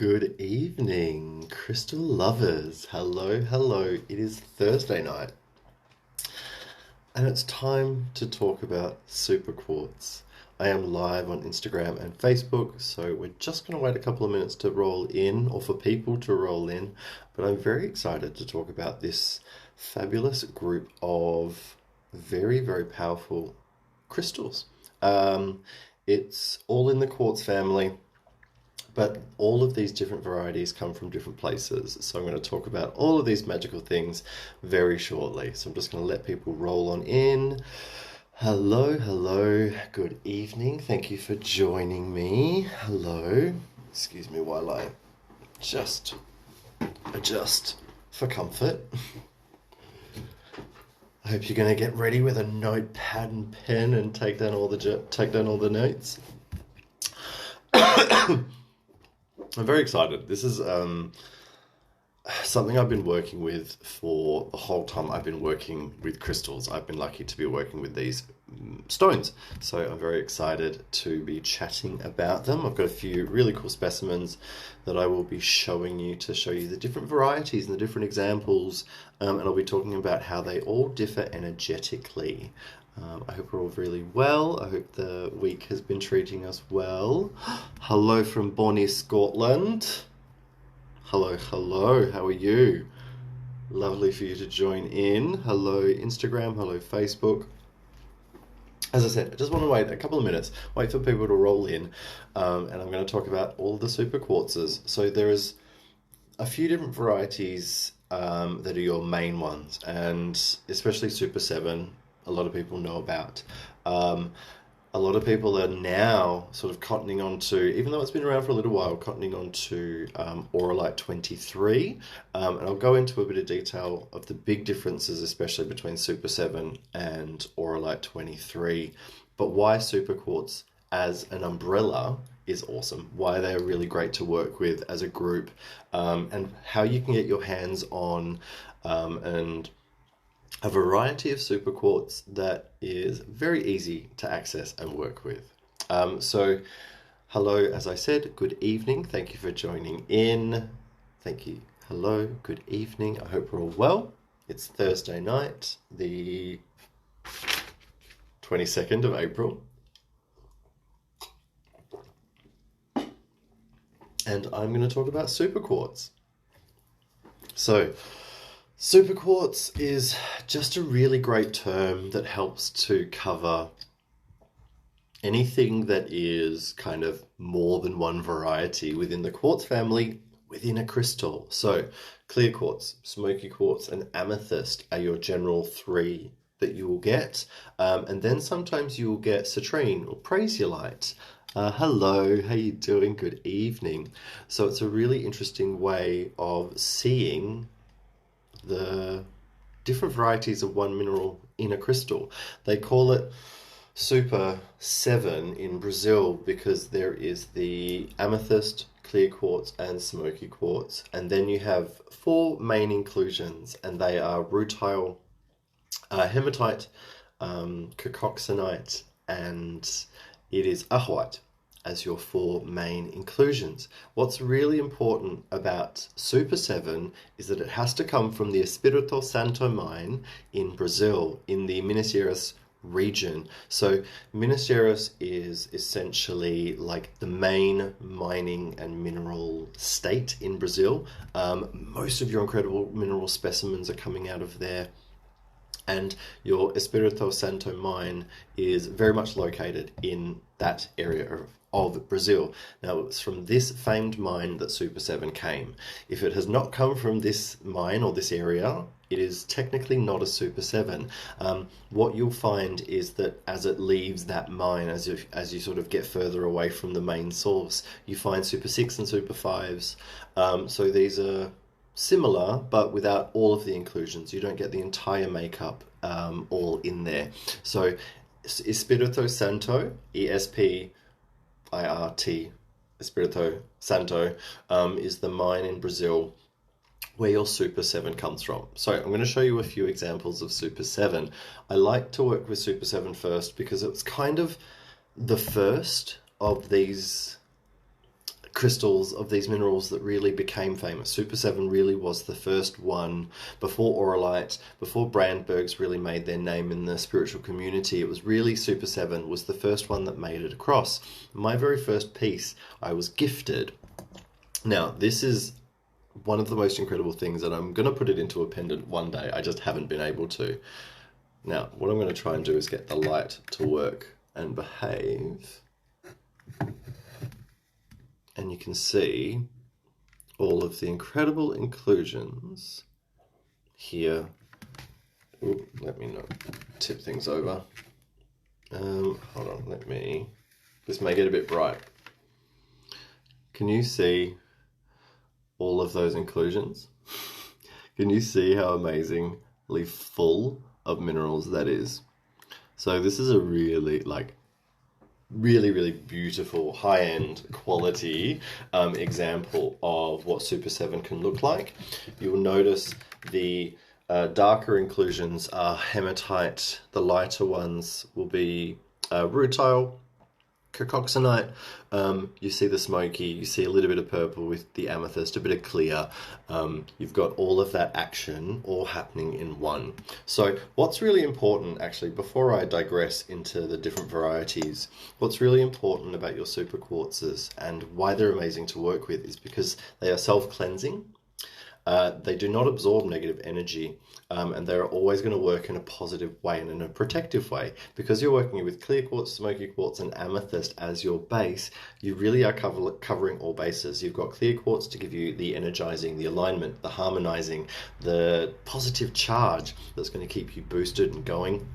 Good evening, crystal lovers. Hello, hello. It is Thursday night, and it's time to talk about Super Quartz. I am live on Instagram and Facebook, so we're just going to wait a couple of minutes to roll in, or for people to roll in. But I'm very excited to talk about this fabulous group of very, very powerful crystals. It's all in the quartz family. But all of these different varieties come from different places. So I'm going to talk about all of these magical things very shortly. So I'm just going to let people roll on in. Hello, hello. Good evening. Thank you for joining me. Hello. Excuse me while I just adjust for comfort. I hope you're going to get ready with a notepad and pen and take down all the notes. I'm very excited. This is something I've been working with for the whole time I've been working with crystals. I've been lucky to be working with these stones. So I'm very excited to be chatting about them. I've got a few really cool specimens that I will be showing you to show you the different varieties and the different examples. And I'll be talking about how they all differ energetically. I hope we're all really well. I hope the week has been treating us well. Hello from Bonnie, Scotland. Hello, hello. How are you? Lovely for you to join in. Hello, Instagram. Hello, Facebook. As I said, I just want to wait a couple of minutes, wait for people to roll in, and I'm going to talk about all of the super quartzes. So there is a few different varieties that are your main ones, and especially Super 7. A lot of people know about. A lot of people are now sort of cottoning on to, even though it's been around for a little while, cottoning on to Auralite 23. And I'll go into a bit of detail of the big differences, especially between Super 7 and Auralite 23. But why Super Quartz as an umbrella is awesome. Why they're really great to work with as a group. And how you can get your hands on and a variety of super quartz that is very easy to access and work with. So hello, as I said, good evening. Thank you for joining in. Thank you. Hello, good evening. I hope we're all well. It's Thursday night, the 22nd of April. And I'm going to talk about super quartz. So super quartz is just a really great term that helps to cover anything that is kind of more than one variety within the quartz family within a crystal. So clear quartz, smoky quartz, and amethyst are your general three that you will get. And then sometimes you will get citrine or prasiolite. Hello, how you doing? Good evening. So it's a really interesting way of seeing the different varieties of one mineral in a crystal. They call it Super 7 in Brazil because there is the amethyst, clear quartz, and smoky quartz. And then you have four main inclusions, and they are rutile, hematite, coccoxanite, and it is ahwite as your four main inclusions. What's really important about Super 7 is that it has to come from the Espírito Santo mine in Brazil, in the Minas Gerais region. So Minas Gerais is essentially like the main mining and mineral state in Brazil. Most of your incredible mineral specimens are coming out of there. And your Espírito Santo mine is very much located in that area of Brazil. Now, it's from this famed mine that Super 7 came. If it has not come from this mine or this area, it is technically not a Super 7. What you'll find is that as it leaves that mine, as you sort of get further away from the main source, you find Super 6 and Super 5s. So these are similar, but without all of the inclusions. You don't get the entire makeup all in there. So Espírito Santo, ESPIRT, Espírito Santo, is the mine in Brazil where your Super 7 comes from. So I'm going to show you a few examples of Super 7. I like to work with Super 7 first because it's kind of the first of these crystals, of these minerals that really became famous. Super 7 really was the first one before Auralite, before Brandbergs really made their name in the spiritual community. It was really Super 7 was the first one that made it across. My very first piece I was gifted. Now, this is one of the most incredible things, and I'm going to put it into a pendant one day. I just haven't been able to. Now, what I'm going to try and do is get the light to work and behave. And you can see all of the incredible inclusions here. Ooh, let me not tip things over. Hold on, this may get a bit bright. Can you see all of those inclusions? Can you see how amazingly full of minerals that is? So this is a really really beautiful high-end quality example of what Super 7 can look like. You will notice the darker inclusions are hematite, the lighter ones will be rutile, cacoxenite. You see the smoky, you see a little bit of purple with the amethyst, a bit of clear. You've got all of that action all happening in one. So what's really important, actually, before I digress into the different varieties, what's really important about your super quartzes and why they're amazing to work with is because they are self-cleansing. They do not absorb negative energy, and they're always going to work in a positive way and in a protective way. Because you're working with clear quartz, smoky quartz, and amethyst as your base, you really are covering all bases. You've got clear quartz to give you the energizing, the alignment, the harmonizing, the positive charge that's going to keep you boosted and going.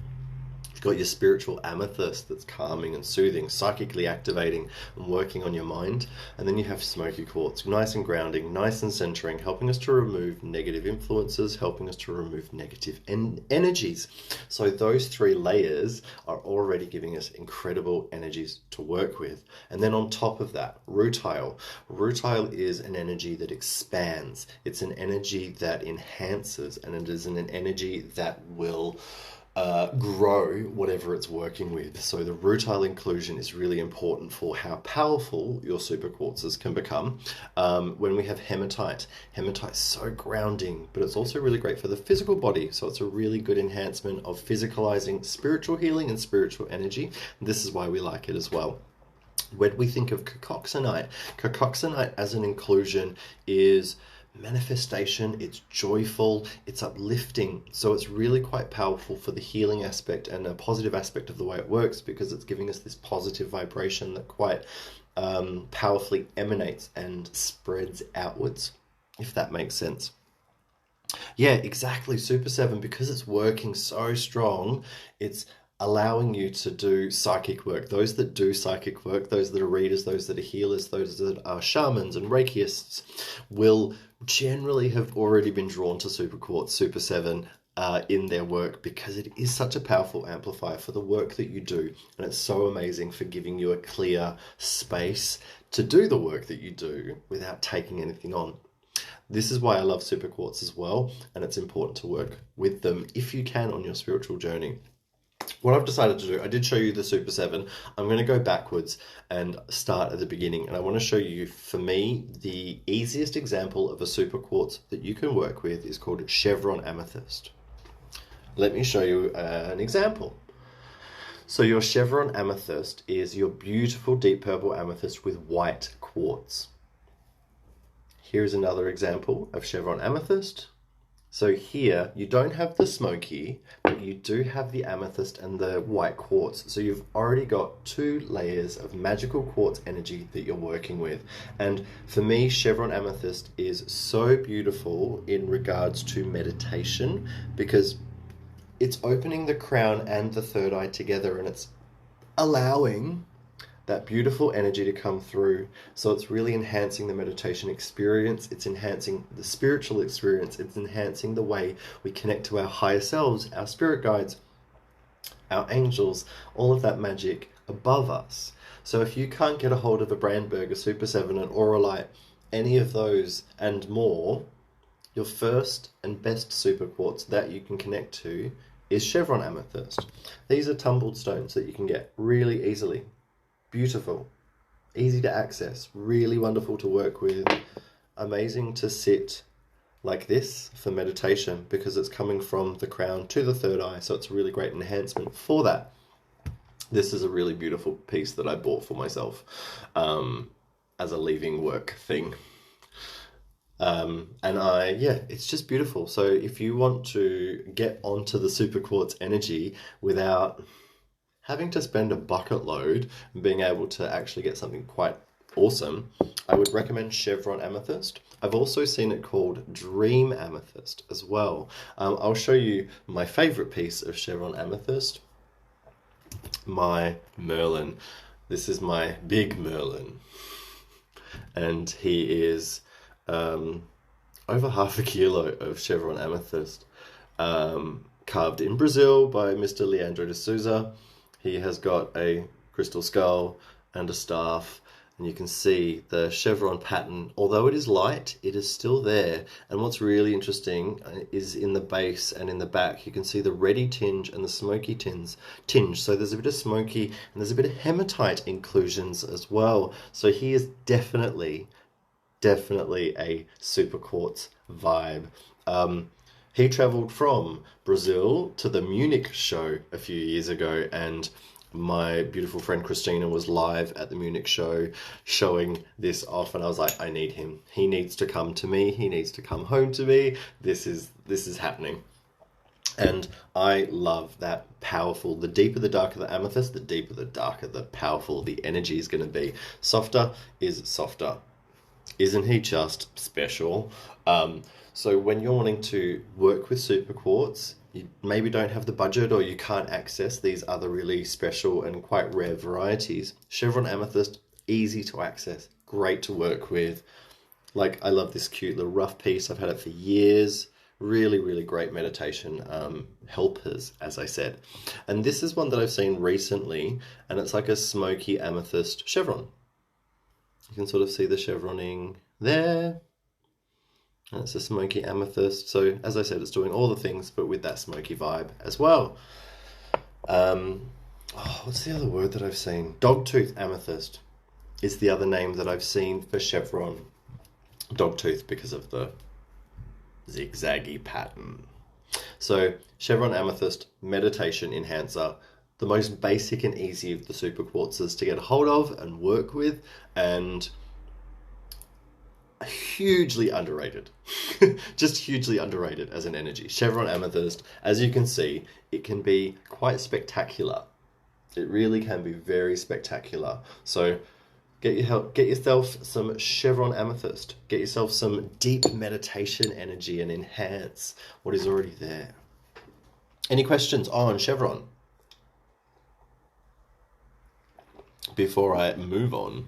You've got your spiritual amethyst that's calming and soothing, psychically activating and working on your mind. And then you have smoky quartz, nice and grounding, nice and centering, helping us to remove negative influences, helping us to remove negative energies. So those three layers are already giving us incredible energies to work with. And then on top of that, rutile. Rutile is an energy that expands. It's an energy that enhances, and it is an energy that will grow whatever it's working with. So the rutile inclusion is really important for how powerful your super quartzes can become. When we have hematite, hematite is so grounding, but it's also really great for the physical body. So it's a really good enhancement of physicalizing spiritual healing and spiritual energy. This is why we like it as well. When we think of cacoxenite, cacoxenite as an inclusion is manifestation, it's joyful, it's uplifting. So it's really quite powerful for the healing aspect and a positive aspect of the way it works, because it's giving us this positive vibration that quite powerfully emanates and spreads outwards, if that makes sense. Yeah, exactly. Super 7, because it's working so strong, it's allowing you to do psychic work. Those that do psychic work, those that are readers, those that are healers, those that are shamans and Reikiists will generally have already been drawn to Super Quartz, Super 7 in their work, because it is such a powerful amplifier for the work that you do. And it's so amazing for giving you a clear space to do the work that you do without taking anything on. This is why I love Super Quartz as well, and it's important to work with them if you can on your spiritual journey. What I've decided to do, I did show you the Super 7. I'm going to go backwards and start at the beginning. And I want to show you, for me, the easiest example of a super quartz that you can work with is called Chevron amethyst. Let me show you an example. So your Chevron amethyst is your beautiful deep purple amethyst with white quartz. Here's another example of Chevron amethyst. So here, you don't have the smoky, but you do have the amethyst and the white quartz. So you've already got 2 layers of magical quartz energy that you're working with. And for me, Chevron amethyst is so beautiful in regards to meditation, because it's opening the crown and the third eye together, and it's allowing that beautiful energy to come through. So it's really enhancing the meditation experience, it's enhancing the spiritual experience, it's enhancing the way we connect to our higher selves, our spirit guides, our angels, all of that magic above us. So if you can't get a hold of a Brandberg, a Super 7, an Auralite, any of those and more, your first and best super quartz that you can connect to is Chevron amethyst. These are tumbled stones that you can get really easily. Beautiful, easy to access, really wonderful to work with, amazing to sit like this for meditation because it's coming from the crown to the third eye, so it's a really great enhancement for that. This is a really beautiful piece that I bought for myself as a leaving work thing. It's just beautiful. So if you want to get onto the Super Quartz energy without having to spend a bucket load and being able to actually get something quite awesome, I would recommend Chevron amethyst. I've also seen it called dream amethyst as well. I'll show you my favorite piece of Chevron amethyst, my Merlin. This is my big Merlin, and he is over half a kilo of Chevron amethyst, carved in Brazil by Mr. Leandro de Souza. He has got a crystal skull and a staff, and you can see the chevron pattern. Although it is light, it is still there. And what's really interesting is in the base and in the back, you can see the reddy tinge and the smoky tinge. So there's a bit of smoky and there's a bit of hematite inclusions as well. So he is definitely a super quartz vibe. He traveled from Brazil to the Munich show a few years ago, and my beautiful friend Christina was live at the Munich show showing this off, and I was like, I need him. He needs to come to me. He needs to come home to me. This is happening. And I love that powerful, the deeper the darker the amethyst, the deeper the darker the powerful the energy is going to be. Softer is softer. Isn't he just special? So when you're wanting to work with super quartz, you maybe don't have the budget or you can't access these other really special and quite rare varieties. Chevron amethyst, easy to access, great to work with. Like, I love this cute little rough piece. I've had it for years. Really, really great meditation helpers, as I said. And this is one that I've seen recently, and it's like a smoky amethyst chevron. You can sort of see the chevroning there. And it's a smoky amethyst. So, as I said, it's doing all the things, but with that smoky vibe as well. What's the other word that I've seen? Dogtooth amethyst is the other name that I've seen for chevron. Dogtooth because of the zigzaggy pattern. So, chevron amethyst, meditation enhancer, the most basic and easy of the super quartzes to get a hold of and work with, and hugely underrated. Just hugely underrated as an energy. Chevron amethyst, as you can see, it can be quite spectacular. It really can be very spectacular. So get yourself some chevron amethyst. Get yourself some deep meditation energy and enhance what is already there. Any questions on chevron before I move on?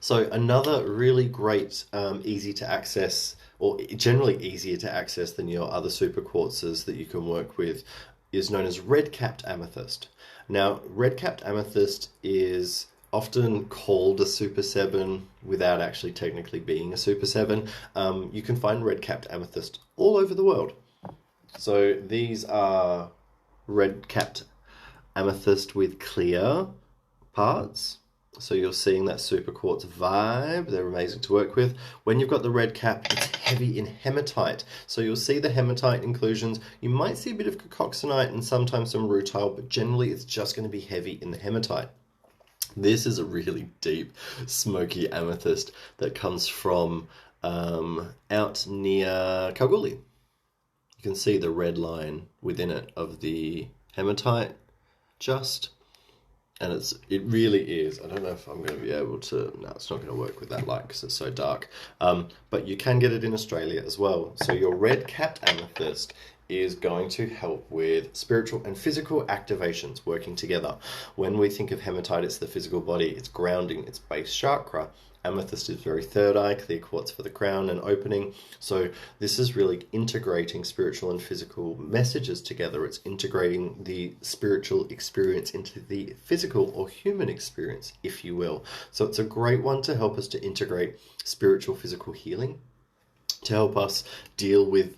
So another really great, easy to access, or generally easier to access than your other super quartzes that you can work with, is known as red-capped amethyst. Now, red-capped amethyst is often called a Super 7 without actually technically being a Super 7. You can find red-capped amethyst all over the world. So these are red-capped amethyst with clear parts. So you're seeing that super quartz vibe. They're amazing to work with. When you've got the red cap, it's heavy in hematite. So you'll see the hematite inclusions. You might see a bit of cacoxenite and sometimes some rutile, but generally it's just going to be heavy in the hematite. This is a really deep, smoky amethyst that comes from out near Kalgoorlie. You can see the red line within it of the hematite just. And it really is. I don't know if I'm going to be able to... No, it's not going to work with that light because it's so dark. But you can get it in Australia as well. So your red-capped amethyst is going to help with spiritual and physical activations working together. When we think of hematite, it's the physical body. It's grounding. It's base chakra. Amethyst is very third eye, clear quartz for the crown and opening. So this is really integrating spiritual and physical messages together. It's integrating the spiritual experience into the physical or human experience, if you will. So it's a great one to help us to integrate spiritual, physical healing, to help us deal with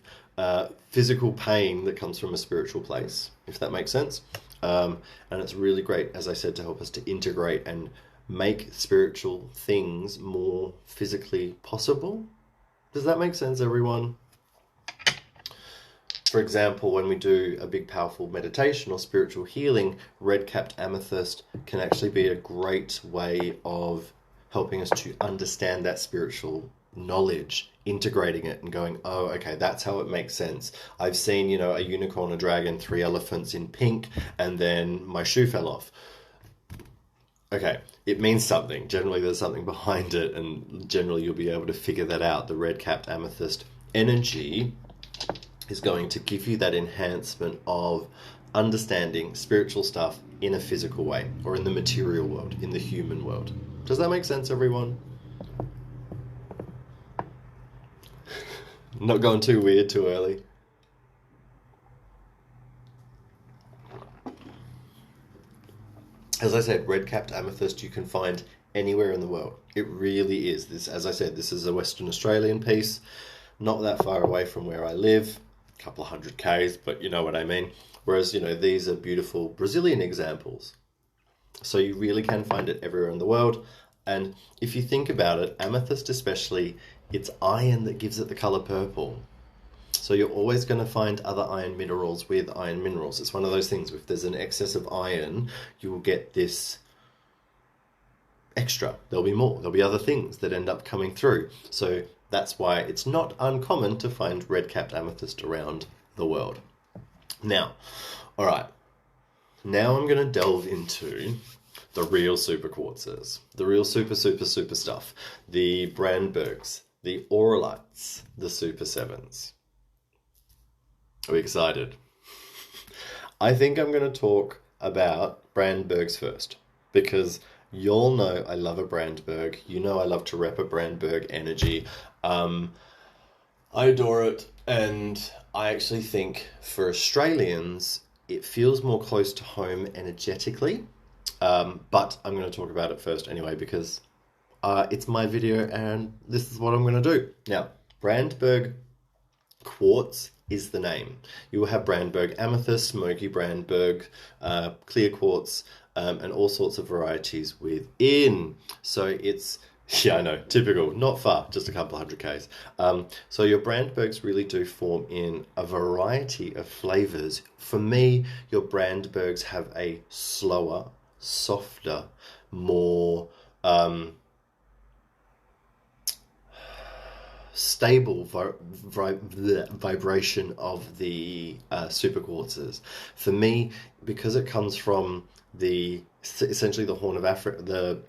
physical pain that comes from a spiritual place, if that makes sense. And it's really great, as I said, to help us to integrate and make spiritual things more physically possible. Does that make sense, everyone? For example, when we do a big, powerful meditation or spiritual healing, red-capped amethyst can actually be a great way of helping us to understand that spiritual knowledge, integrating it and going, oh, okay, that's how it makes sense. I've seen, a unicorn, a dragon, 3 elephants in pink, and then my shoe fell off. Okay, it means something. Generally, there's something behind it, and generally you'll be able to figure that out. The red-capped amethyst energy is going to give you that enhancement of understanding spiritual stuff in a physical way, or in the material world, in the human world. Does that make sense, everyone? Not going too weird too early. As I said, red-capped amethyst you can find anywhere in the world. It really is. This, as I said, this is a Western Australian piece, not that far away from where I live, a couple of 100 k's, but you know what I mean. Whereas, these are beautiful Brazilian examples. So you really can find it everywhere in the world. And if you think about it, amethyst especially, it's iron that gives it the color purple. So you're always going to find other iron minerals with iron minerals. It's one of those things, if there's an excess of iron, you will get this extra. There'll be more. There'll be other things that end up coming through. So that's why it's not uncommon to find red-capped amethyst around the world. Now, all right. Now I'm going to delve into the real super quartzes. The real super stuff. The Brandbergs, the Auralites, the Super 7s. Are we excited? I think I'm going to talk about Brandbergs first, because y'all know I love a Brandberg. You know I love to rep a Brandberg energy. I adore it, and I actually think for Australians, it feels more close to home energetically. But I'm going to talk about it first anyway, because it's my video and this is what I'm going to do. Now, Brandberg quartz is the name. You will have Brandberg amethyst, smoky Brandberg, clear quartz, and all sorts of varieties within. So it's, yeah, I know, typical, not far, just a couple 100 k's. So your Brandbergs really do form in a variety of flavors. For me, your Brandbergs have a slower, softer, more stable vibration of the super quartzes. For me, because it comes from essentially the Horn of Africa, the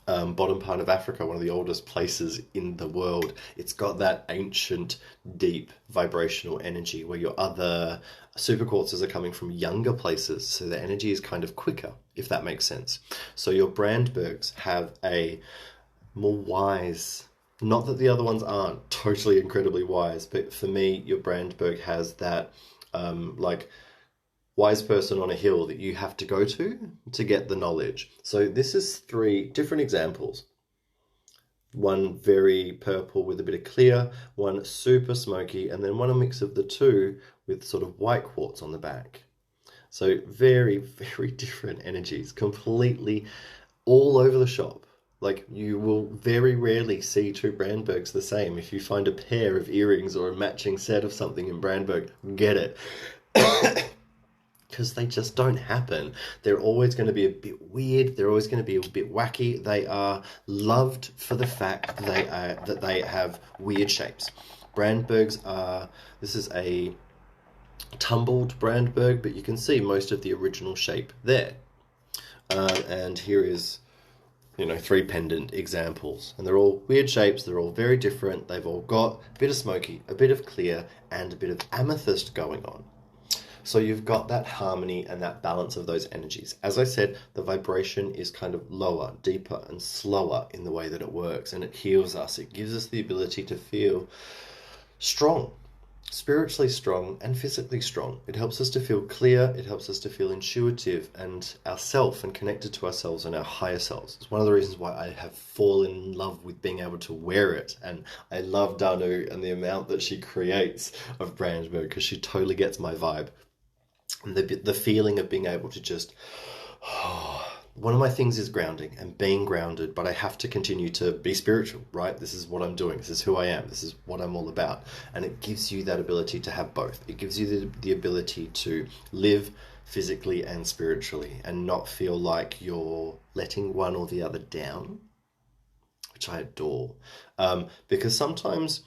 bottom part of Africa, one of the oldest places in the world, it's got that ancient, deep vibrational energy, where your other super quartzes are coming from younger places, so the energy is kind of quicker, if that makes sense. So your Brandbergs have a more wise, not that the other ones aren't totally incredibly wise, but for me, your Brandberg has that wise person on a hill that you have to go to get the knowledge. So this is 3 different examples. One very purple with a bit of clear, one super smoky, and then one a mix of the 2 with sort of white quartz on the back. So very, very different energies, completely all over the shop. Like, you will very rarely see 2 Brandbergs the same. If you find a pair of earrings or a matching set of something in Brandberg, get it. Because they just don't happen. They're always going to be a bit weird. They're always going to be a bit wacky. They are loved for the fact that they have weird shapes. Brandbergs are, this is a tumbled Brandberg, but you can see most of the original shape there. And here is 3 pendant examples. And they're all weird shapes. They're all very different. They've all got a bit of smoky, a bit of clear, and a bit of amethyst going on. So you've got that harmony and that balance of those energies. As I said, the vibration is kind of lower, deeper, and slower in the way that it works, and it heals us. It gives us the ability to feel strong, spiritually strong and physically strong. It helps us to feel clear. It helps us to feel intuitive and ourself and connected to ourselves and our higher selves. It's one of the reasons why I have fallen in love with being able to wear it. And I love Danu and the amount that she creates of Brandberg, because she totally gets my vibe. And the feeling of being able to just, one of my things is grounding and being grounded, but I have to continue to be spiritual, right? This is what I'm doing. This is who I am. This is what I'm all about. And it gives you that ability to have both. It gives you the ability to live physically and spiritually and not feel like you're letting one or the other down, which I adore. Because sometimes,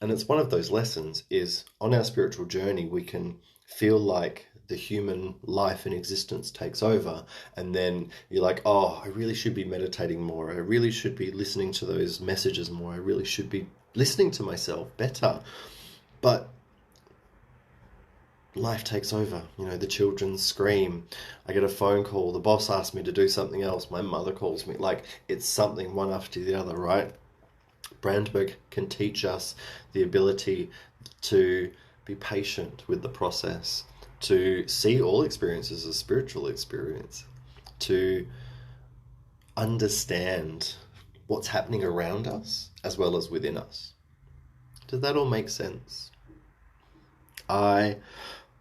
and it's one of those lessons, is on our spiritual journey, we can feel like the human life and existence takes over, and then you're like, oh, I really should be meditating more. I really should be listening to those messages more. I really should be listening to myself better. But life takes over. You know, the children scream. I get a phone call. The boss asks me to do something else. My mother calls me. Like, it's something one after the other, right? Brandberg can teach us the ability to be patient with the process, to see all experiences as a spiritual experience, to understand what's happening around us as well as within us. Does that all make sense? I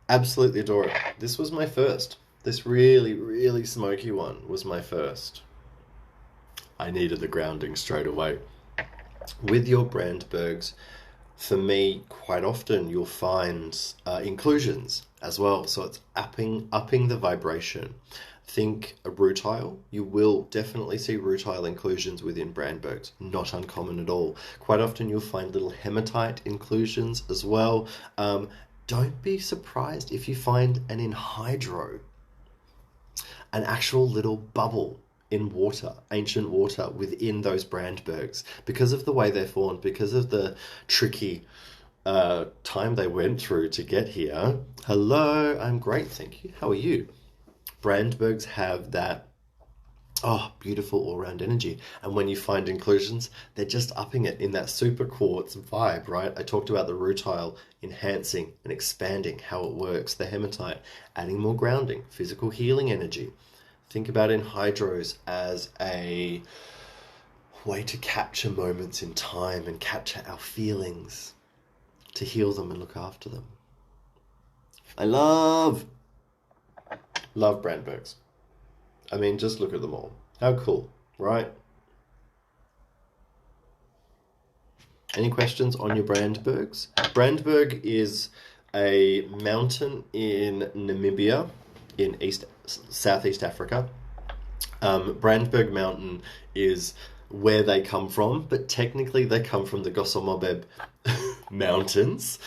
absolutely adore it. This was my first. This really, really smoky one was my first. I needed the grounding straight away. With your Brandbergs, for me, quite often you'll find inclusions as well. So it's upping the vibration. Think a rutile. You will definitely see rutile inclusions within Brandbergs. Not uncommon at all. Quite often you'll find little hematite inclusions as well. Don't be surprised if you find an anhydro, an actual little bubble in water, ancient water within those Brandbergs, because of the way they're formed, because of the tricky time they went through to get here. Hello, I'm great, thank you. How are you? Brandbergs have that beautiful all-round energy. And when you find inclusions, they're just upping it in that super quartz vibe, right? I talked about the rutile enhancing and expanding how it works, the hematite, adding more grounding, physical healing energy. Think about anhydros as a way to capture moments in time and capture our feelings, to heal them and look after them. I love Brandbergs. I mean, just look at them all. How cool, right? Any questions on your Brandbergs? Brandberg is a mountain in Namibia, in Southeast Africa. Brandberg Mountain is where they come from, but technically they come from the Gosomobeb Mountains,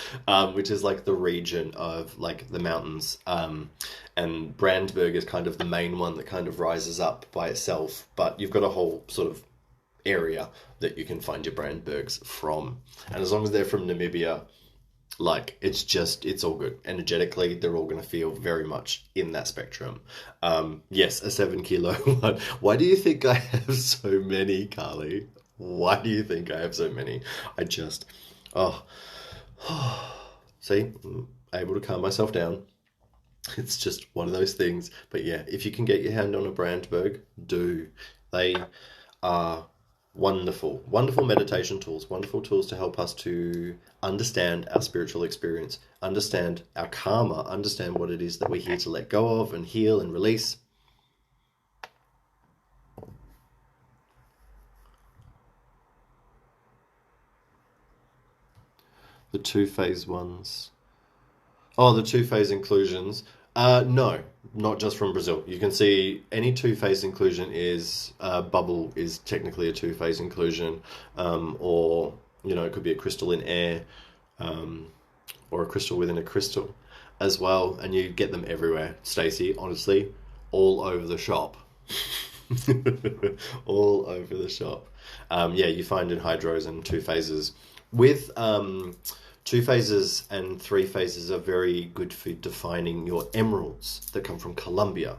which is like the region of like the mountains. And Brandberg is kind of the main one that kind of rises up by itself, but you've got a whole sort of area that you can find your Brandbergs from. And as long as they're from Namibia, like, it's all good. Energetically, they're all going to feel very much in that spectrum. Yes, a 7 kilo one. Why do you think I have so many, Carly? Why do you think I have so many? I just, see, I'm able to calm myself down. It's just one of those things. But yeah, if you can get your hand on a Brandberg, do. They are wonderful meditation tools, wonderful tools to help us to understand our spiritual experience, understand our karma, understand what it is that we're here to let go of and heal and release. The two-phase ones. Oh, the two-phase inclusions. No, not just from Brazil. You can see any two-phase inclusion is bubble is technically a two-phase inclusion, or it could be a crystal in air, or a crystal within a crystal as well, and you get them everywhere. Stacey, honestly, all over the shop. All over the shop. You find anhydros and two phases. With two phases and three phases are very good for defining your emeralds that come from Colombia.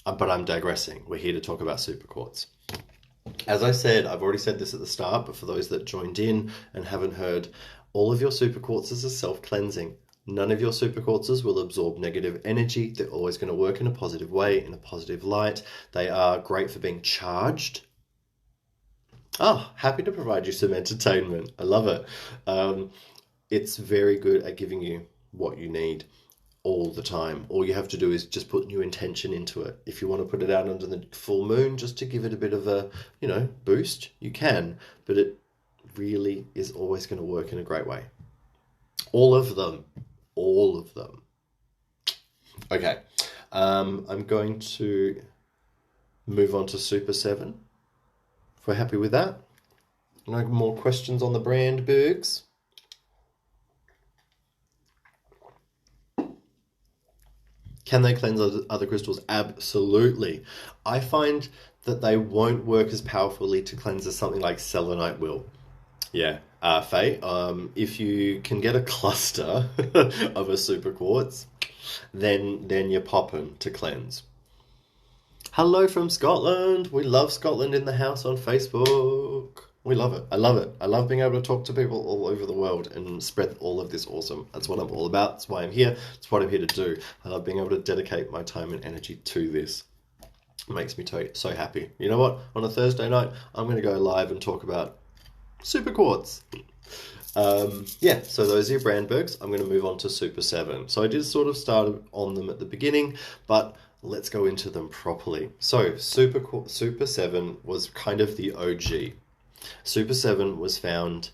But I'm digressing. We're here to talk about super quartz. As I said, I've already said this at the start, but for those that joined in and haven't heard, all of your super quartzes are self-cleansing. None of your super quartzes will absorb negative energy. They're always going to work in a positive way, in a positive light. They are great for being charged. Happy to provide you some entertainment. I love it. it's very good at giving you what you need all the time. All you have to do is just put new intention into it. If you want to put it out under the full moon just to give it a bit of a, boost, you can, but it really is always going to work in a great way. All of them. Okay, I'm going to move on to Super 7. If we're happy with that. No more questions on the Brandbergs. Can they cleanse other crystals? Absolutely. I find that they won't work as powerfully to cleanse as something like selenite will. Yeah, Faye, if you can get a cluster of a super quartz, then you're popping to cleanse. Hello from Scotland. We love Scotland in the house on Facebook. We love it. I love it. I love being able to talk to people all over the world and spread all of this awesome. That's what I'm all about. That's why I'm here. That's what I'm here to do. I love being able to dedicate my time and energy to this. It makes me so happy. You know what? On a Thursday night, I'm going to go live and talk about Super Quartz. So those are your Brandbergs. I'm going to move on to Super 7. So I did sort of start on them at the beginning, but let's go into them properly. So Super 7 was kind of the OG. Super 7 was found,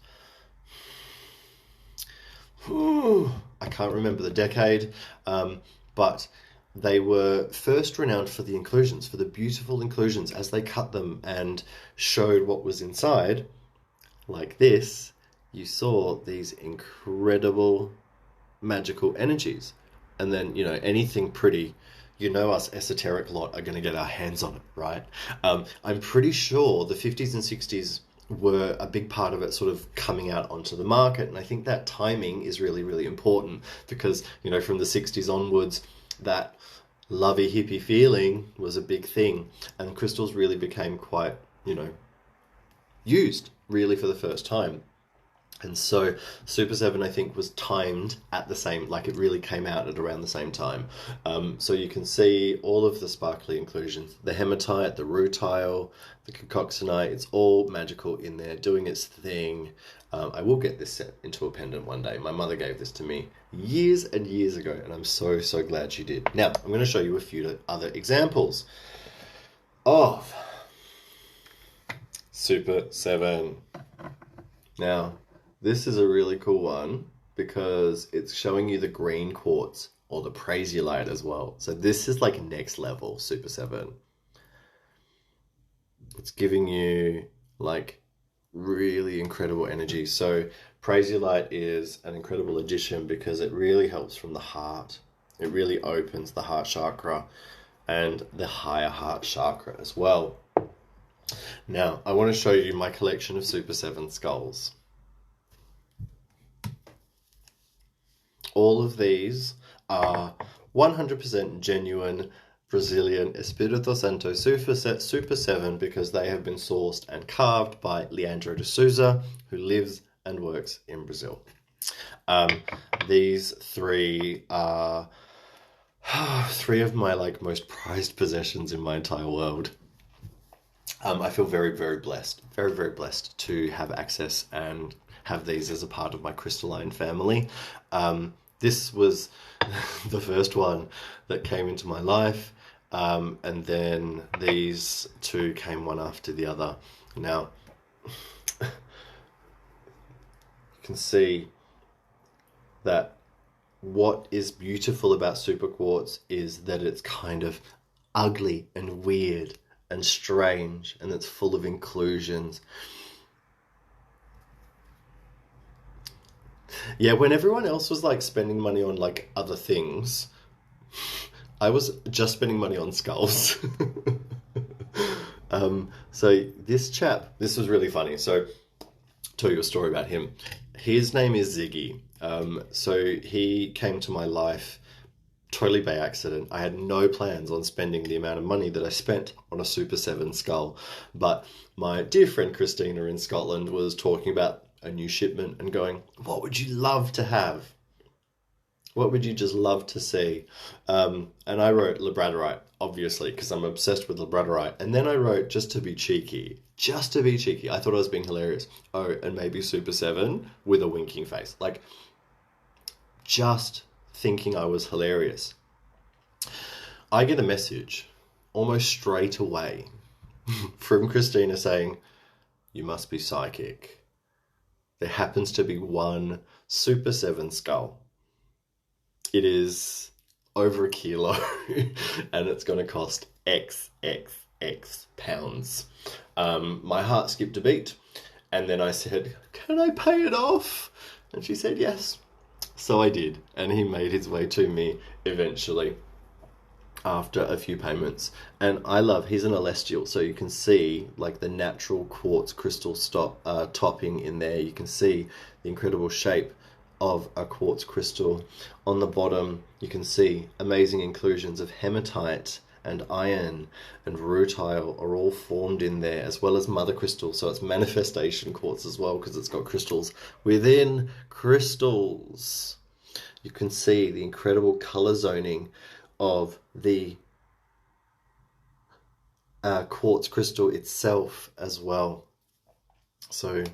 I can't remember the decade, but they were first renowned for the inclusions, for the beautiful inclusions as they cut them and showed what was inside. Like this, you saw these incredible magical energies. And then, anything pretty, us esoteric lot are going to get our hands on it, right? I'm pretty sure the 50s and 60s were a big part of it sort of coming out onto the market. And I think that timing is really, really important because, from the 60s onwards, that lovey hippie feeling was a big thing. And crystals really became quite, used really for the first time. And so Super 7, I think, was timed at the same, like it really came out at around the same time. So you can see all of the sparkly inclusions, the hematite, the rutile, the concoxonite, it's all magical in there, doing its thing. I will get this set into a pendant one day. My mother gave this to me years and years ago, and I'm so, so glad she did. Now, I'm going to show you a few other examples of Super 7. Now, this is a really cool one because it's showing you the green quartz or the Auralite as well. So this is like next level Super 7. It's giving you like really incredible energy. So Auralite is an incredible addition because it really helps from the heart. It really opens the heart chakra and the higher heart chakra as well. Now, I want to show you my collection of Super 7 skulls. All of these are 100% genuine Brazilian Espírito Santo Super 7 because they have been sourced and carved by Leandro de Souza, who lives and works in Brazil. These three are three of my most prized possessions in my entire world. I feel very, very blessed, very, very blessed to have access and have these as a part of my crystalline family. This was the first one that came into my life, and then these two came one after the other. Now, you can see that what is beautiful about Super Quartz is that it's kind of ugly and weird and strange, and it's full of inclusions. Yeah, when everyone else was spending money on other things, I was just spending money on skulls. So this chap, this was really funny. So tell you a story about him. His name is Ziggy. So he came to my life totally by accident. I had no plans on spending the amount of money that I spent on a Super 7 skull. But my dear friend Christina in Scotland was talking about a new shipment and going, what would you love to have? What would you just love to see? And I wrote labradorite, obviously, because I'm obsessed with labradorite. And then I wrote, just to be cheeky, I thought I was being hilarious. Oh, and maybe Super 7 with a winking face. just thinking I was hilarious. I get a message almost straight away from Christina saying, "You must be psychic. There happens to be one Super 7 skull. It is over a kilo and it's going to cost X pounds." My heart skipped a beat, and then I said, "Can I pay it off?" And she said yes. So I did, and he made his way to me eventually after a few payments. And he's an celestial, so you can see like the natural quartz crystal topping in there. You can see the incredible shape of a quartz crystal. On the bottom, you can see amazing inclusions of hematite and iron and rutile are all formed in there, as well as mother crystal. So it's manifestation quartz as well, because it's got crystals within crystals. You can see the incredible color zoning of the quartz crystal itself as well. So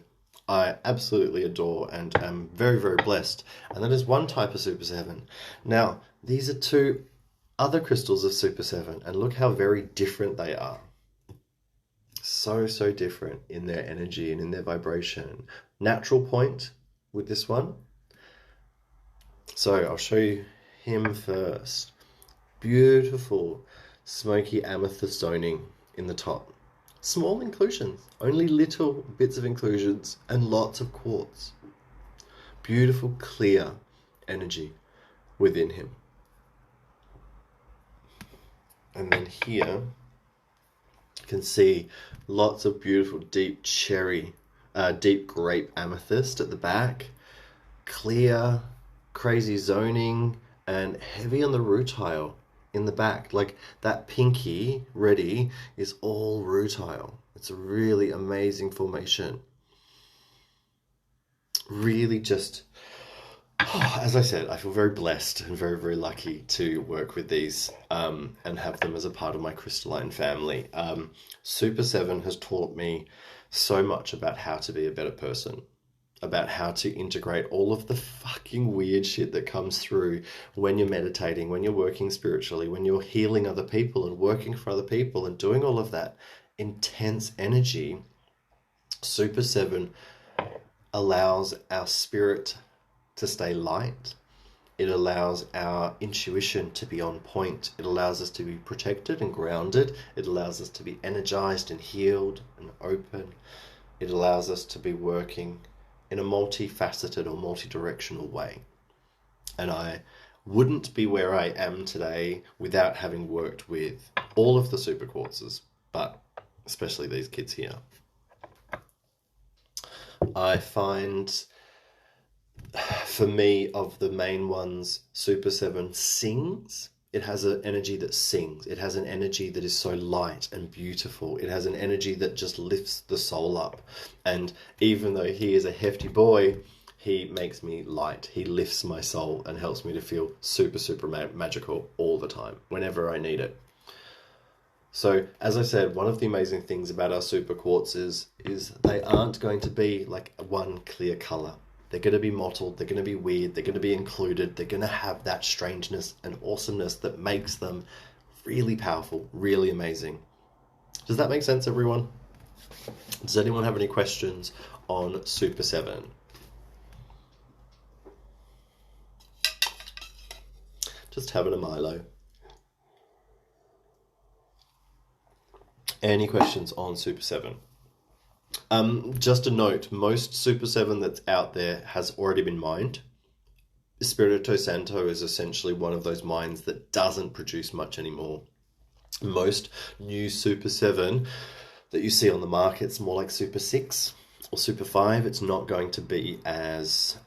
I absolutely adore and am very, very blessed. And that is one type of Super 7. Now, these are two other crystals of Super 7, and look how very different they are. So different in their energy and in their vibration. Natural point with this one. So I'll show you him first. Beautiful smoky amethyst zoning in the top. Small inclusions, only little bits of inclusions and lots of quartz. Beautiful clear energy within him. And then here you can see lots of beautiful deep grape amethyst at the back. Clear, crazy zoning, and heavy on the rutile in the back. Like that pinky ready is all rutile. It's a really amazing formation. Really just, as I said, I feel very blessed and very, very lucky to work with these and have them as a part of my crystalline family. Super 7 has taught me so much about how to be a better person, about how to integrate all of the fucking weird shit that comes through when you're meditating, when you're working spiritually, when you're healing other people and working for other people and doing all of that intense energy. Super 7 allows our spirit to stay light. It allows our intuition to be on point. It allows us to be protected and grounded. It allows us to be energized and healed and open. It allows us to be working in a multifaceted or multi-directional way. And I wouldn't be where I am today without having worked with all of the super quartzes, but especially these kids here. I find, for me, of the main ones, Super 7 sings. It has an energy that sings. It has an energy that is so light and beautiful. It has an energy that just lifts the soul up. And even though he is a hefty boy, he makes me light. He lifts my soul and helps me to feel super, super magical all the time, whenever I need it. So, as I said, one of the amazing things about our super quartzes is they aren't going to be like one clear color. They're going to be mottled, they're going to be weird, they're going to be included, they're going to have that strangeness and awesomeness that makes them really powerful, really amazing. Does that make sense, everyone? Does anyone have any questions on Super 7? Just having a Milo. Any questions on Super 7? Just a note, most Super 7 that's out there has already been mined. Espiritu Santo is essentially one of those mines that doesn't produce much anymore. Most new Super 7 that you see on the market is more like Super 6 or Super 5. It's not going to be as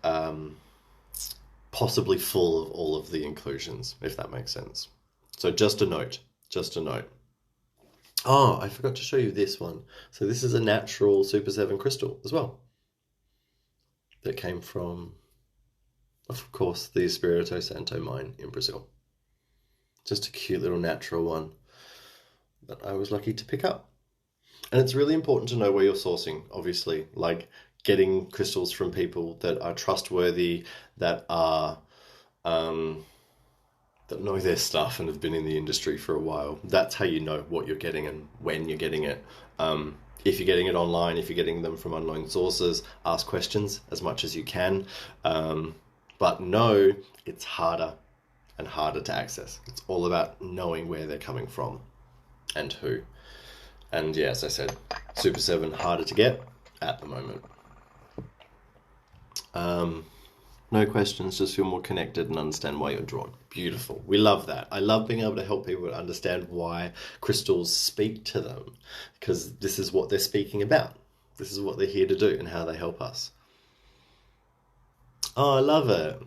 possibly full of all of the inclusions, if that makes sense. So just a note. Oh, I forgot to show you this one. So this is a natural Super 7 crystal as well. That came from, of course, the Espírito Santo mine in Brazil. Just a cute little natural one that I was lucky to pick up. And it's really important to know where you're sourcing, obviously. Like getting crystals from people that are trustworthy, that are that know their stuff and have been in the industry for a while. That's how you know what you're getting and when you're getting it. If you're getting it online, if you're getting them from unknown sources, ask questions as much as you can. But no, it's harder and harder to access. It's all about knowing where they're coming from and who. And yeah, as I said, Super 7 harder to get at the moment. No questions, just feel more connected and understand why you're drawn. Beautiful. We love that. I love being able to help people understand why crystals speak to them, because this is what they're speaking about. This is what they're here to do and how they help us. Oh, I love it.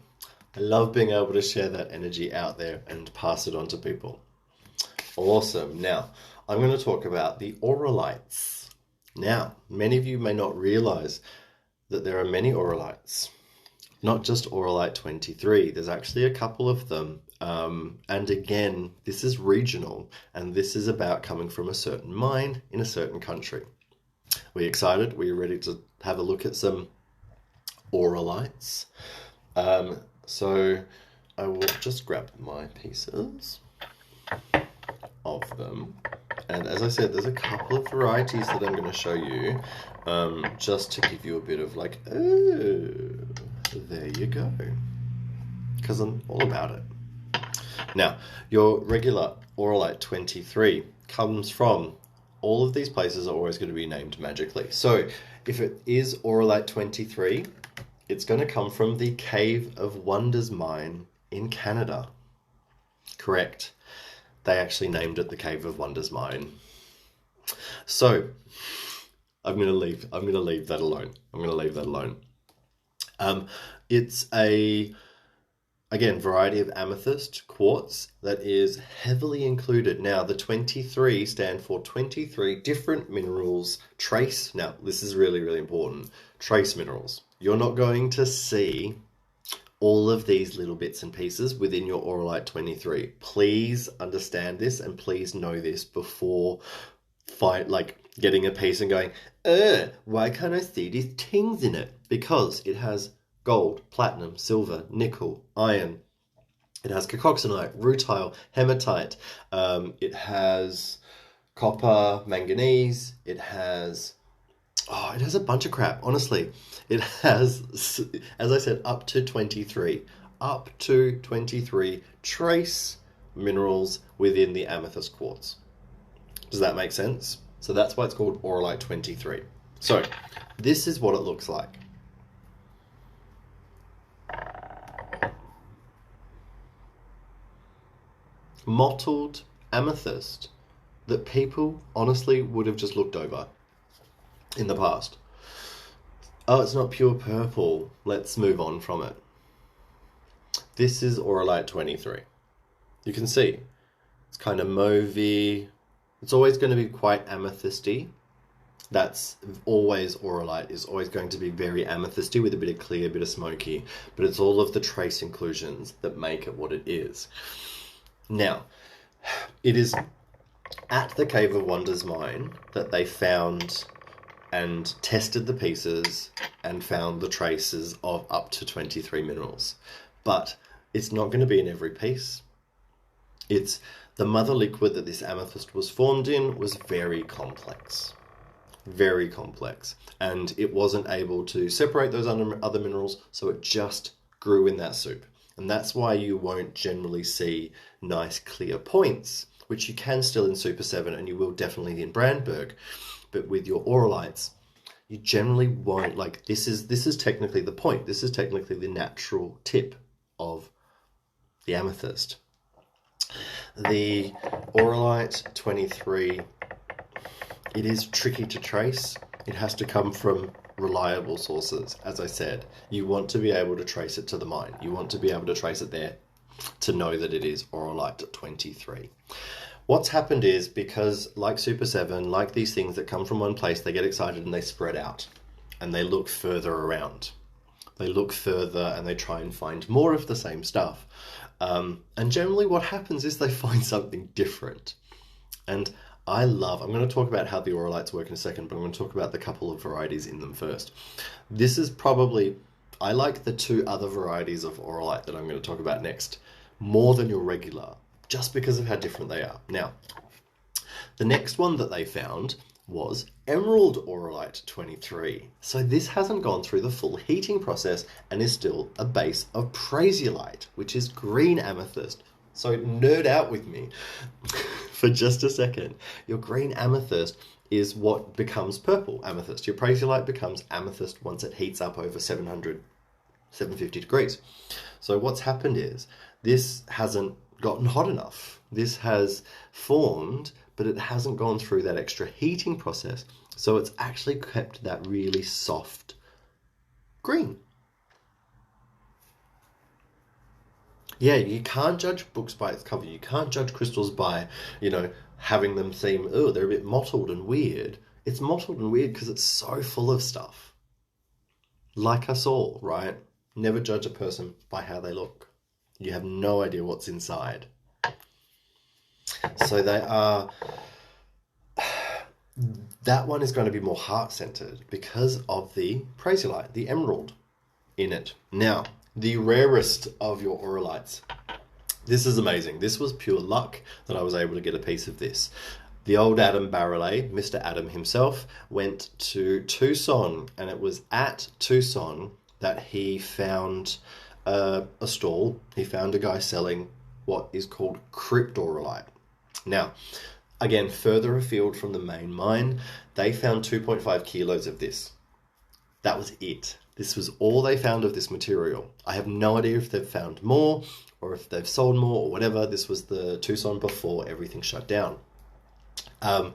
I love being able to share that energy out there and pass it on to people. Awesome. Now, I'm going to talk about the Auralites. Now, many of you may not realize that there are many Auralites. Not just Auralite 23, there's actually a couple of them. And again, this is regional, and this is about coming from a certain mine in a certain country. We're excited? We're ready to have a look at some Auralites. So I will just grab my pieces of them. And as I said, there's a couple of varieties that I'm going to show you, just to give you a bit of like, oh, there you go, because I'm all about it. Now, your regular Auralite 23 comes from, all of these places are always going to be named magically. So if it is Auralite 23, it's going to come from the Cave of Wonders mine in Canada. Correct. They actually named it the Cave of Wonders mine. So I'm going to leave that alone. I'm going to leave that alone. It's a, again, variety of amethyst quartz that is heavily included. Now, the 23 stand for 23 different minerals, trace. Now, this is really, really important. Trace minerals. You're not going to see all of these little bits and pieces within your Auralite 23. Please understand this and please know this before getting a piece and going, why can't I see these things in it? Because it has gold, platinum, silver, nickel, iron. It has coccoxanite, rutile, hematite. It has copper, manganese. It has a bunch of crap, honestly. It has, as I said, up to 23 trace minerals within the amethyst quartz. Does that make sense? So that's why it's called Auralite 23. So this is what it looks like. Mottled amethyst that people honestly would have just looked over in the past. Oh, it's not pure purple. Let's move on from it. This is Auralite 23. You can see it's kind of mauvey. It's always going to be quite amethysty. That's always Auralite, is always going to be very amethysty with a bit of clear, a bit of smoky. But it's all of the trace inclusions that make it what it is. Now, it is at the Cave of Wonders mine that they found and tested the pieces and found the traces of up to 23 minerals. But it's not going to be in every piece. It's the mother liquid that this amethyst was formed in was very complex. Very complex. And it wasn't able to separate those other minerals, so it just grew in that soup. And that's why you won't generally see nice clear points, which you can still in Super 7 and you will definitely in Brandberg. But with your Auralites, you generally won't, like, this is technically the point. This is technically the natural tip of the amethyst. The Auralite 23, it is tricky to trace. It has to come from reliable sources. As I said, you want to be able to trace it to the mine. You want to be able to trace it there to know that it is Auralite 23. What's happened is, because like Super 7, like these things that come from one place, they get excited and they spread out and they look further around. They look further and they try and find more of the same stuff. And generally what happens is they find something different. And I'm going to talk about how the Auralites work in a second, but I'm going to talk about the couple of varieties in them first. This is probably, I like the two other varieties of Auralite that I'm going to talk about next more than your regular, just because of how different they are. Now, the next one that they found was Emerald Auralite 23. So this hasn't gone through the full heating process and is still a base of Prasiolite, which is green amethyst. So nerd out with me for just a second. Your green amethyst is what becomes purple amethyst. Your Prasiolite becomes amethyst once it heats up over 750 degrees. So what's happened is this hasn't gotten hot enough. This has formed, but it hasn't gone through that extra heating process. So it's actually kept that really soft green. Yeah, you can't judge books by its cover. You can't judge crystals by, having them seem, oh, they're a bit mottled and weird. It's mottled and weird because it's so full of stuff. Like us all, right? Never judge a person by how they look. You have no idea what's inside. So they are... That one is going to be more heart-centered because of the Prasiolite, the emerald in it. Now, the rarest of your Auralites. This is amazing. This was pure luck that I was able to get a piece of this. The old Adam Barrelet, Mr. Adam himself, went to Tucson, and it was at Tucson that he found a stall. He found a guy selling what is called cryptoralite. Now, again, further afield from the main mine, they found 2.5 kilos of this. That was it. This was all they found of this material. I have no idea if they've found more or if they've sold more or whatever. This was the Tucson before everything shut down. No,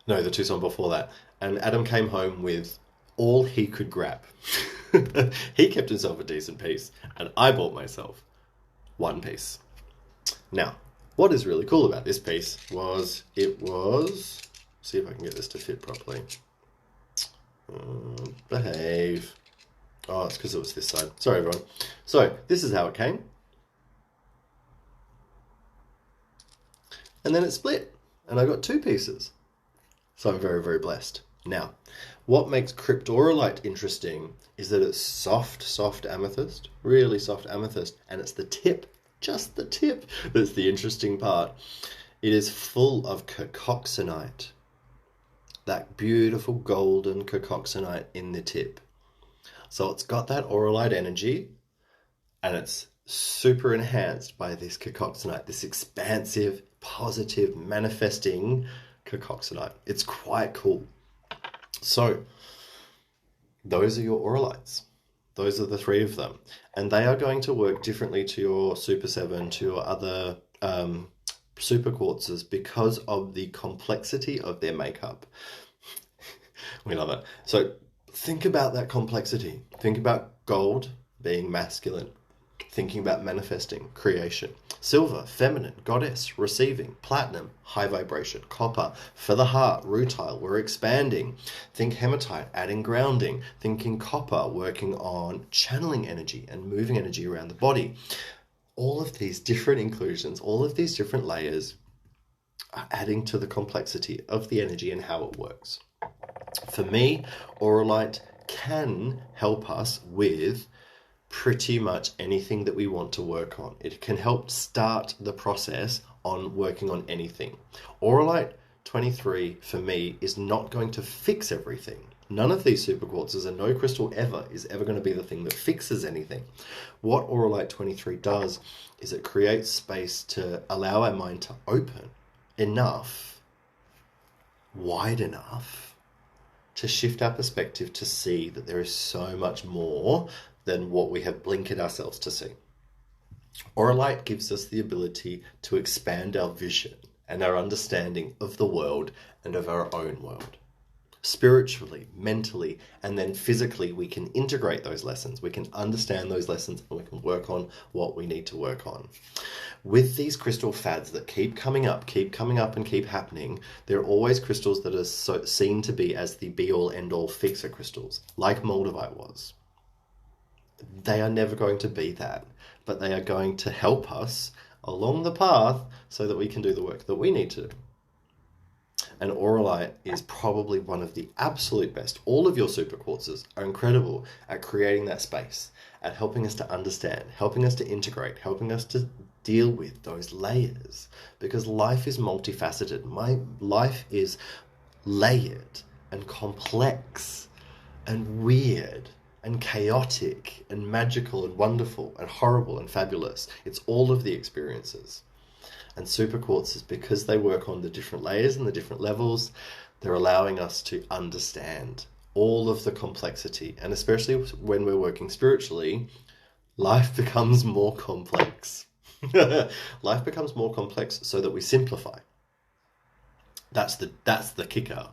the Tucson before that. And Adam came home with all he could grab. He kept himself a decent piece, and I bought myself one piece. Now, what is really cool about this piece was see if I can get this to fit properly. Behave. Oh, it's because it was this side. Sorry, everyone. So, this is how it came. And then it split, and I got two pieces. So I'm very, very blessed. Now, what makes cryptoralite interesting is that it's soft amethyst, really soft amethyst, and it's the tip, just the tip, that's the interesting part. It is full of cacoxenite, that beautiful golden cacoxenite in the tip. So it's got that auralite energy, and it's super enhanced by this cacoxenite, this expansive, positive, manifesting cacoxenite. It's quite cool. So those are your auralites. Those are the three of them. And they are going to work differently to your Super 7, to your other Super Quartzes because of the complexity of their makeup. We love it. So think about that complexity. Think about gold being masculine. Thinking about manifesting, creation. Silver, feminine, goddess, receiving. Platinum, high vibration. Copper, for the heart, rutile, we're expanding. Think hematite, adding grounding. Thinking copper, working on channeling energy and moving energy around the body. All of these different inclusions, all of these different layers are adding to the complexity of the energy and how it works. For me, Auralite can help us with pretty much anything that we want to work on. It can help start the process on working on anything. Auralite 23 for me is not going to fix everything. None of these super quartzes and no crystal ever is ever going to be the thing that fixes anything. What Auralite 23 does is it creates space to allow our mind to open enough, wide enough, to shift our perspective to see that there is so much more than what we have blinkered ourselves to see. Auralite gives us the ability to expand our vision and our understanding of the world and of our own world. Spiritually, mentally, and then physically, we can integrate those lessons. We can understand those lessons and we can work on what we need to work on. With these crystal fads that keep coming up and keep happening, there are always crystals that are seen to be as the be-all, end-all fixer crystals, like Moldavite was. They are never going to be that, but they are going to help us along the path so that we can do the work that we need to do. And Auralite is probably one of the absolute best. All of your super quartzes are incredible at creating that space, at helping us to understand, helping us to integrate, helping us to deal with those layers. Because life is multifaceted. My life is layered and complex and weird and chaotic and magical and wonderful and horrible and fabulous. It's all of the experiences. And super quartzes, because they work on the different layers and the different levels, they're allowing us to understand all of the complexity. And especially when we're working spiritually, life becomes more complex. Life becomes more complex so that we simplify. That's the kicker.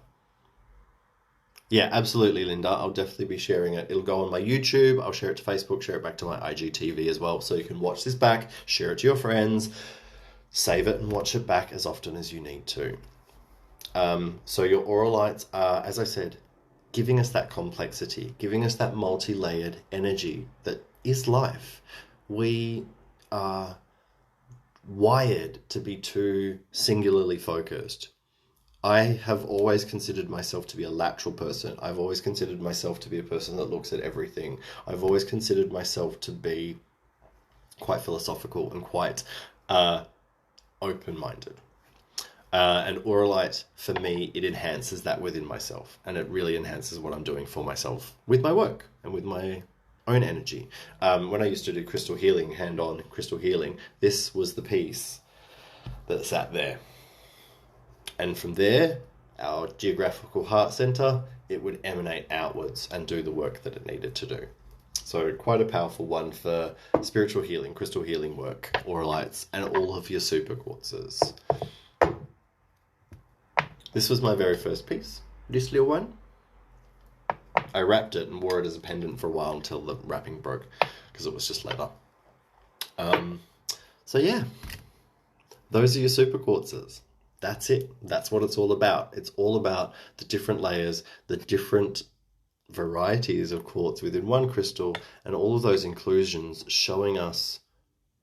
Yeah, absolutely, Linda. I'll definitely be sharing it. It'll go on my YouTube. I'll share it to Facebook, share it back to my IGTV as well. So you can watch this back, share it to your friends, save it and watch it back as often as you need to. So your Auralites are, as I said, giving us that complexity, giving us that multi-layered energy that is life. We are wired to be too singularly focused. I have always considered myself to be a lateral person. I've always considered myself to be a person that looks at everything. I've always considered myself to be quite philosophical and quite open-minded. And Auralite, for me, it enhances that within myself. And it really enhances what I'm doing for myself with my work and with my own energy. When I used to do crystal healing, hand-on crystal healing, this was the piece that sat there. And from there, our geographical heart center, it would emanate outwards and do the work that it needed to do. So quite a powerful one for spiritual healing, crystal healing work, Auralites, and all of your super quartzes. This was my very first piece, this little one. I wrapped it and wore it as a pendant for a while until the wrapping broke because it was just leather. So yeah, those are your super quartzes. That's it. That's what it's all about. It's all about the different layers, the different varieties of quartz within one crystal, and all of those inclusions showing us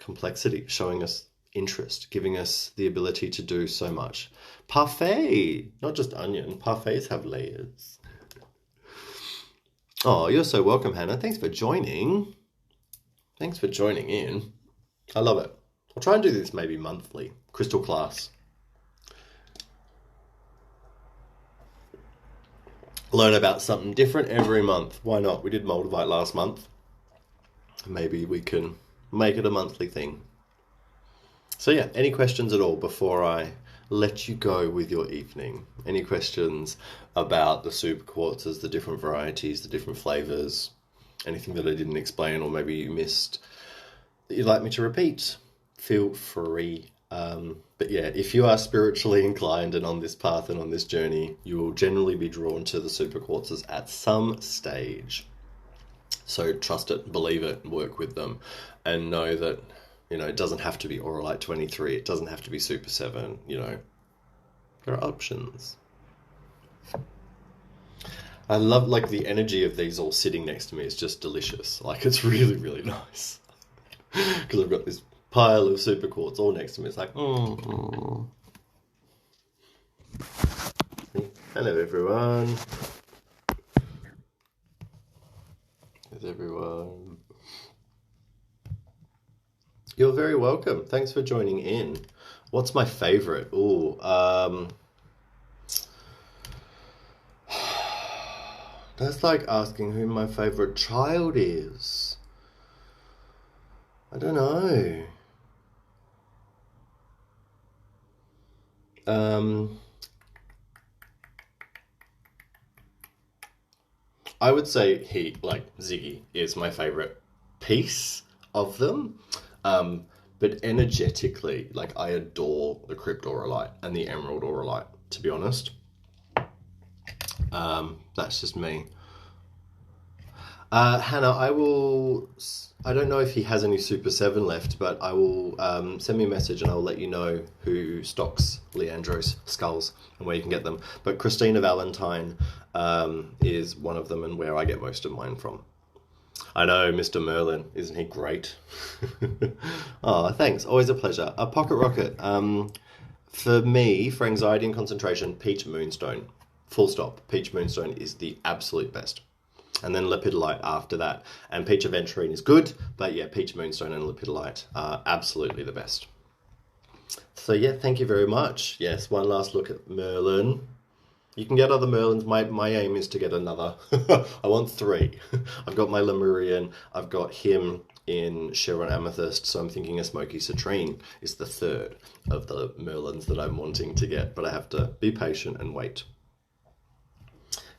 complexity, showing us interest, giving us the ability to do so much. Parfait, not just onion. Parfaits have layers. Oh, you're so welcome, Hannah. Thanks for joining. Thanks for joining in. I love it. I'll try and do this maybe monthly. Crystal class. Learn about something different every month. Why not? We did Moldavite last month. Maybe we can make it a monthly thing. So yeah, any questions at all before I let you go with your evening? Any questions about the super quartzes, the different varieties, the different flavors? Anything that I didn't explain or maybe you missed that you'd like me to repeat? Feel free. But yeah, if you are spiritually inclined and on this path and on this journey, you will generally be drawn to the super quartzes at some stage. So trust it, believe it, work with them, and know that, you know, it doesn't have to be Auralite 23. It doesn't have to be Super 7, you know. There are options. I love, like, the energy of these all sitting next to me is just delicious. Like, it's really, really nice. Because I've got this pile of super quartz all next to me. It's like, Hello, everyone. There's everyone. You're very welcome. Thanks for joining in. What's my favorite? That's like asking who my favorite child is. I don't know. I would say Ziggy is my favorite piece of them. But energetically, like, I adore the Crypt Auralite and the Emerald Auralite, to be honest. That's just me. Hannah, I don't know if he has any Super 7 left, but I will send me a message and I'll let you know who stocks Leandro's skulls and where you can get them. But Christina Valentine is one of them and where I get most of mine from. I know, Mr. Merlin, isn't he great? Oh, thanks. Always a pleasure. A Pocket Rocket. For me, for anxiety and concentration, peach moonstone. Full stop. Peach moonstone is the absolute best. And then lepidolite after that. And peach aventurine is good, but yeah, peach moonstone and lepidolite are absolutely the best. So yeah, thank you very much. Yes, one last look at Merlin. You can get other Merlins. My aim is to get another. I want 3. I've got my Lemurian. I've got him in Chevron amethyst. So I'm thinking a smoky citrine is the 3rd of the Merlins that I'm wanting to get. But I have to be patient and wait.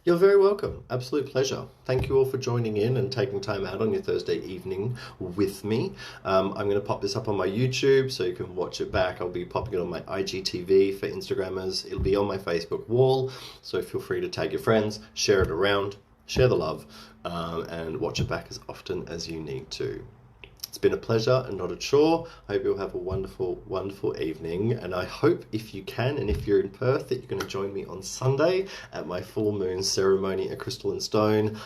You're very welcome. Absolute pleasure. Thank you all for joining in and taking time out on your Thursday evening with me. I'm going to pop this up on my YouTube so you can watch it back. I'll be popping it on my IGTV for Instagrammers. It'll be on my Facebook wall. So feel free to tag your friends, share it around, share the love, and watch it back as often as you need to. It's been a pleasure and not a chore. I hope you'll have a wonderful, wonderful evening. And I hope if you can, and if you're in Perth, that you're going to join me on Sunday at my full moon ceremony at Crystal and Stone.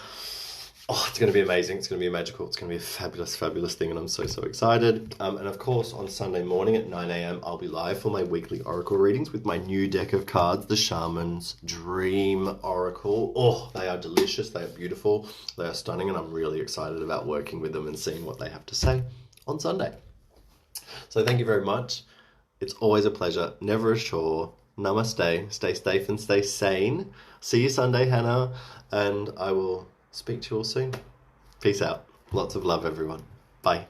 Oh, it's going to be amazing. It's going to be magical. It's going to be a fabulous, fabulous thing. And I'm so, so excited. And of course, on Sunday morning at 9 a.m, I'll be live for my weekly oracle readings with my new deck of cards, the Shaman's Dream Oracle. Oh, they are delicious. They are beautiful. They are stunning. And I'm really excited about working with them and seeing what they have to say on Sunday. So thank you very much. It's always a pleasure. Never a chore. Namaste. Stay safe and stay sane. See you Sunday, Hannah. And I will speak to you all soon. Peace out. Lots of love, everyone. Bye.